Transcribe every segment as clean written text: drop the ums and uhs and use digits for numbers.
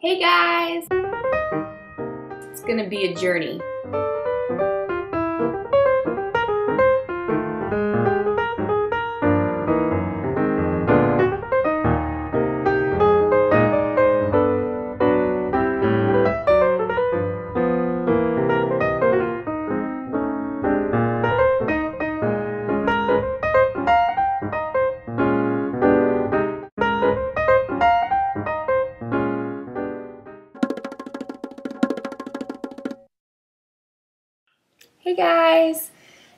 Hey guys! It's gonna be a journey. Hey guys!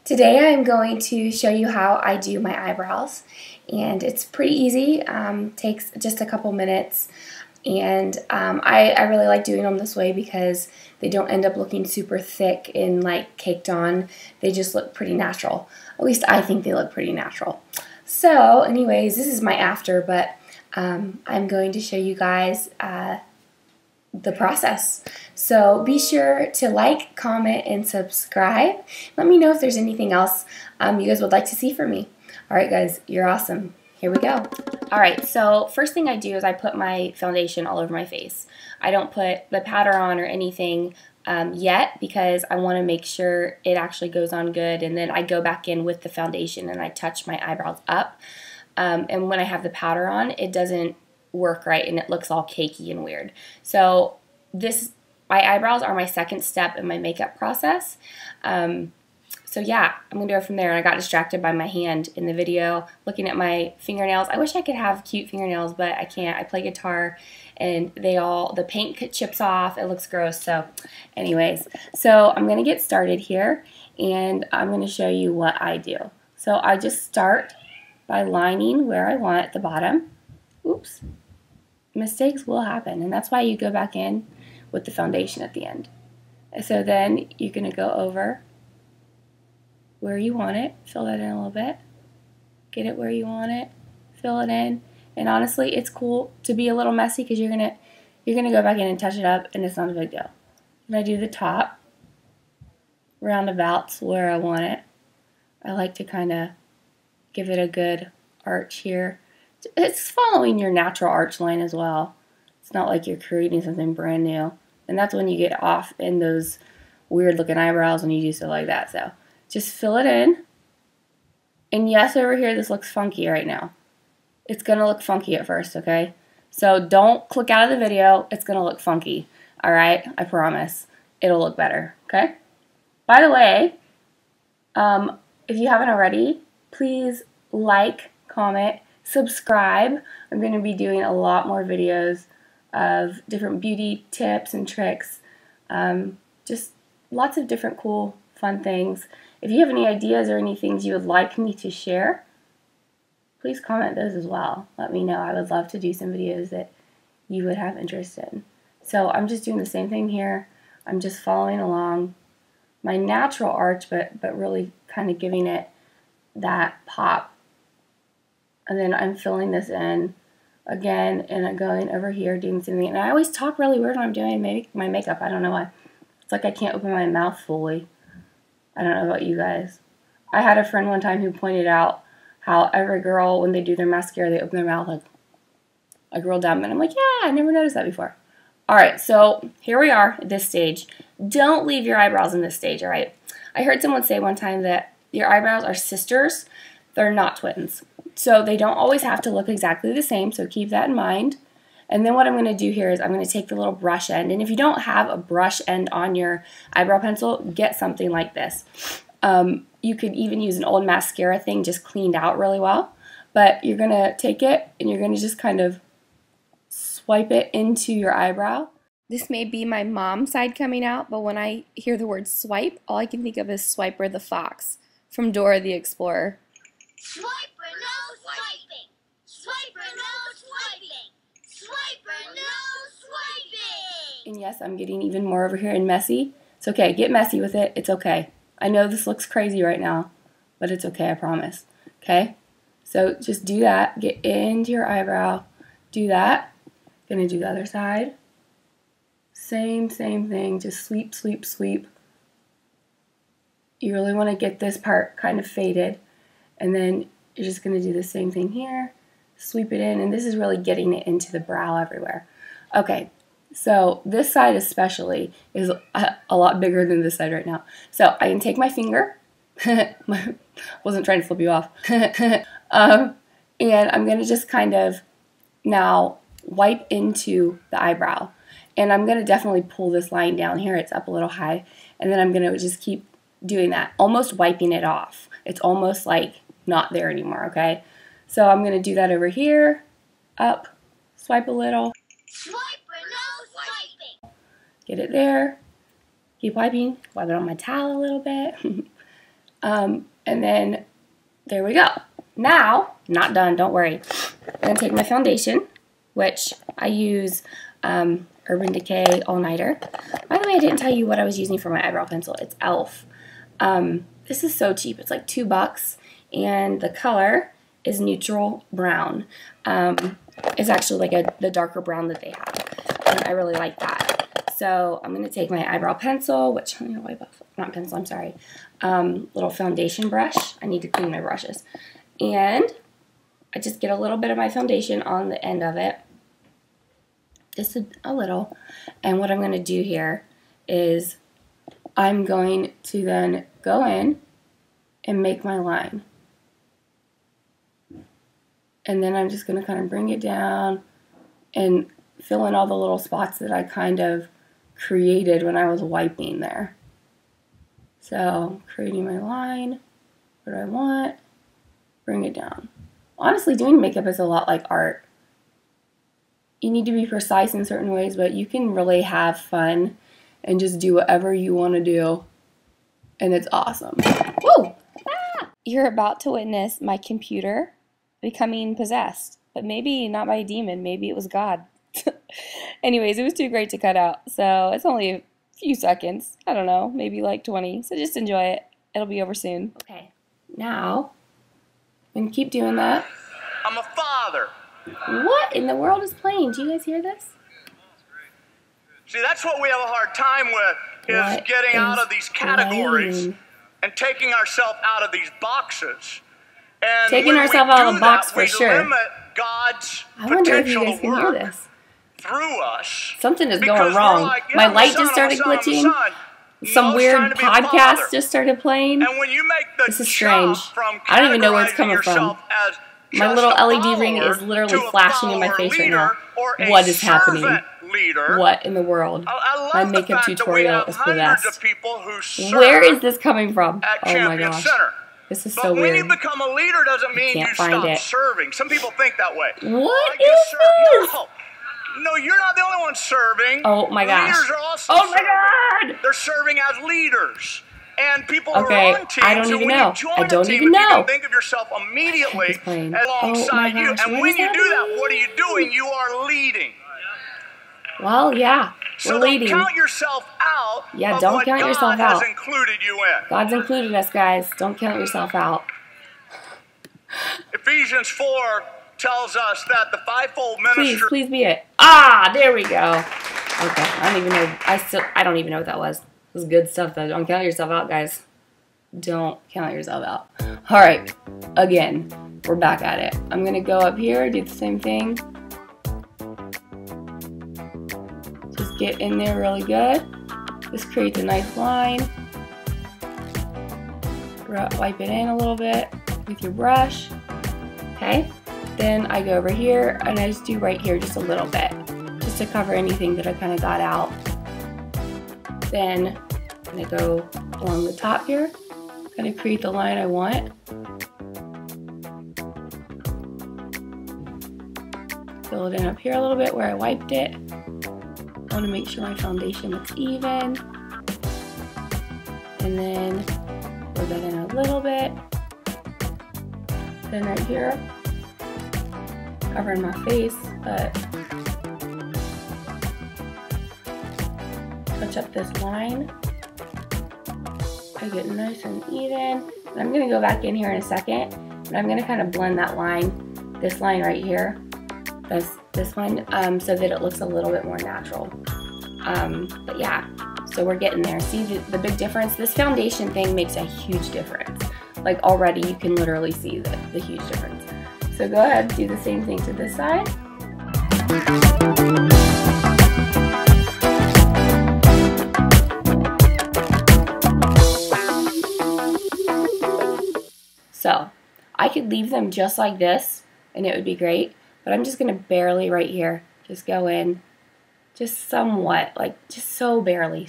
Today I'm going to show you how I do my eyebrows, and it's pretty easy. Takes just a couple minutes, and I really like doing them this way because they don't end up looking super thick and like caked on. They just look pretty natural. At least I think they look pretty natural. So anyways, this is my after, but I'm going to show you guys the process. So be sure to like, comment, and subscribe. Let me know if there's anything else you guys would like to see from me. Alright guys, you're awesome. Here we go. Alright, so first thing I do is I put my foundation all over my face. I don't put the powder on or anything yet because I want to make sure it actually goes on good, and then I go back in with the foundation and I touch my eyebrows up. And when I have the powder on, it doesn't work right and it looks all cakey and weird. So my eyebrows are my second step in my makeup process. So yeah, I'm gonna go from there. And I got distracted by my hand in the video looking at my fingernails. I wish I could have cute fingernails, but I can't. I play guitar and the paint chips off. It looks gross. So anyways, so I'm gonna get started here and I'm gonna show you what I do. So I just start by lining where I want at the bottom. Oops. Mistakes will happen, and that's why you go back in with the foundation at the end. So then you're going to go over where you want it, fill that in a little bit, get it where you want it, fill it in, and honestly it's cool to be a little messy because you're gonna go back in and touch it up and it's not a big deal. And I do the top roundabouts where I want it. I like to kind of give it a good arch here. It's following your natural arch line as well. It's not like you're creating something brand new. And that's when you get off in those weird looking eyebrows when you do stuff like that. So just fill it in. And yes, over here this looks funky right now. It's going to look funky at first, okay? So don't click out of the video. It's going to look funky. Alright? I promise. It'll look better, okay? By the way, if you haven't already, please like, comment, subscribe. I'm going to be doing a lot more videos of different beauty tips and tricks. Just lots of different cool, fun things. If you have any ideas or any things you would like me to share, please comment those as well. Let me know. I would love to do some videos that you would have interest in. So I'm just doing the same thing here. I'm just following along my natural arch, but really kind of giving it that pop. And then I'm filling this in again, and I'm going over here doing the same thing. And I always talk really weird when I'm doing my makeup. I don't know why. It's like I can't open my mouth fully. I don't know about you guys. I had a friend one time who pointed out how every girl, when they do their mascara, they open their mouth like real dumb. And I'm like, yeah, I never noticed that before. Alright, so here we are at this stage. Don't leave your eyebrows in this stage, alright? I heard someone say one time that your eyebrows are sisters. They're not twins. So they don't always have to look exactly the same, so keep that in mind. And then what I'm going to do here is I'm going to take the little brush end, and if you don't have a brush end on your eyebrow pencil, get something like this. You could even use an old mascara thing just cleaned out really well, but you're going to take it and you're going to just kind of swipe it into your eyebrow. This may be my mom side coming out, but when I hear the word swipe, all I can think of is Swiper the Fox from Dora the Explorer. Swiper, no swiping! Swiper, no swiping! Swiper, no swiping! And yes, I'm getting even more over here and messy. It's okay. Get messy with it. It's okay. I know this looks crazy right now, but it's okay, I promise. Okay? So just do that. Get into your eyebrow. Do that. Gonna do the other side. Same thing. Just sweep, sweep, sweep. You really want to get this part kind of faded. And then you're just going to do the same thing here, sweep it in, and this is really getting it into the brow everywhere. Okay, So this side especially is a lot bigger than this side right now. So I can take my finger, wasn't trying to flip you off, and I'm going to just kind of now wipe into the eyebrow. And I'm going to definitely pull this line down here. It's up a little high. And then I'm going to just keep doing that, almost wiping it off. It's almost like not there anymore, okay? So I'm going to do that over here, up, swipe a little. Swipe or no swiping. Get it there. Keep wiping. Wipe it on my towel a little bit. And then there we go. Now, not done, don't worry. I'm going to take my foundation, which I use Urban Decay All Nighter. By the way, I didn't tell you what I was using for my eyebrow pencil. It's e.l.f. This is so cheap. It's like $2, and the color is neutral brown. It's actually like the darker brown that they have, and I really like that. So I'm going to take my eyebrow pencil, which I'm going to wipe off, not pencil, I'm sorry, little foundation brush. I need to clean my brushes. And I just get a little bit of my foundation on the end of it, just a little. And what I'm going to do here is I'm going to then go in and make my line. And then I'm just going to kind of bring it down and fill in all the little spots that I kind of created when I was wiping there. So creating my line, what do I want? Bring it down. Honestly, doing makeup is a lot like art. You need to be precise in certain ways, but you can really have fun and just do whatever you want to do, and it's awesome. Woo! Ah! You're about to witness my computer becoming possessed, but maybe not by a demon, maybe it was God. Anyways, it was too great to cut out, so it's only a few seconds. I don't know, maybe like 20, so just enjoy it. It'll be over soon. Okay, now, I'm going to keep doing that. I'm a father. What in the world is playing? Do you guys hear this? See, that's what we have a hard time with, is getting out of these categories and taking ourselves out of these boxes. And taking ourselves out of the box for sure. Limit God's I wonder if you potential guys to can hear work this. Through us. Something is Because going we're wrong. like, yeah, My I'm a light son, just started I'm a glitching. son. Some Most weird trying to be a podcast father. just started playing. And when you make the This is strange. from I don't even know where it's coming categorizing from. yourself as My just little a LED ring follower is literally to a flashing in my follower face right leader now. or a What is happening? servant leader. What in the world? I love My the makeup fact that we tutorial have is hundreds possessed. of people who serve Where is this coming from? at Oh my Champion gosh. Center. This is But so when weird. you become a leader doesn't mean you can't find stop it. serving. Some people think that way. What I is just serve. this? No, you're not the only one serving. Oh my gosh. Leaders are also Oh my serving. God. They're serving as leaders. And people Okay, who are on teams, I don't so even when know. you join I don't a team, even if you know. can think of yourself immediately He's playing. Oh alongside my you. gosh, And what when is you do that, happening? what are you doing? You are leading. Well, yeah. So We're don't leading. count yourself out Yeah, of don't what count God yourself has out. included you in. God's included us, guys. Don't count yourself out. Ephesians 4 tells us that the fivefold ministry... Please be it. Ah, there we go. Okay, I don't even know. I don't even know what that was. It was good stuff, though. Don't count yourself out, guys. Don't count yourself out. All right, again, we're back at it. I'm gonna go up here, do the same thing. Just get in there really good. Just create a nice line. Wipe it in a little bit with your brush. Okay. Then I go over here and I just do right here just a little bit, just to cover anything that I kind of got out. Then I'm gonna go along the top here, kind of create the line I want. Fill it in up here a little bit where I wiped it. I want to make sure my foundation looks even. And then fill that in a little bit. Then right here, covering my face, but touch up this line. I get nice and even. And I'm gonna go back in here in a second, and I'm gonna kind of blend that line, this line right here, this line, so that it looks a little bit more natural. But yeah, so we're getting there. See the big difference? This foundation thing makes a huge difference. Like already you can literally see the huge difference. So go ahead, do the same thing to this side. could leave them just like this and it would be great, but I'm just going to barely right here just go in, just somewhat, like just so barely.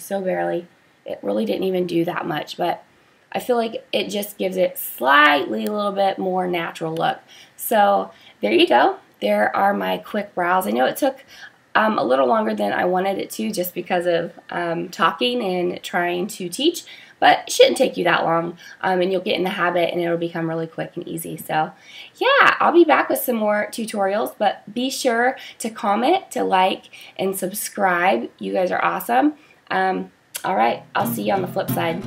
It really didn't even do that much, but I feel like it just gives it slightly a little bit more natural look. So there you go. There are my quick brows. I know it took a little longer than I wanted it to just because of talking and trying to teach, but it shouldn't take you that long, and you'll get in the habit and it'll become really quick and easy. So yeah, I'll be back with some more tutorials, but be sure to comment, to like, and subscribe. You guys are awesome. All right, I'll see you on the flip side.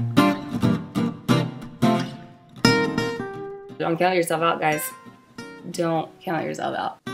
Don't count yourself out, guys. Don't count yourself out.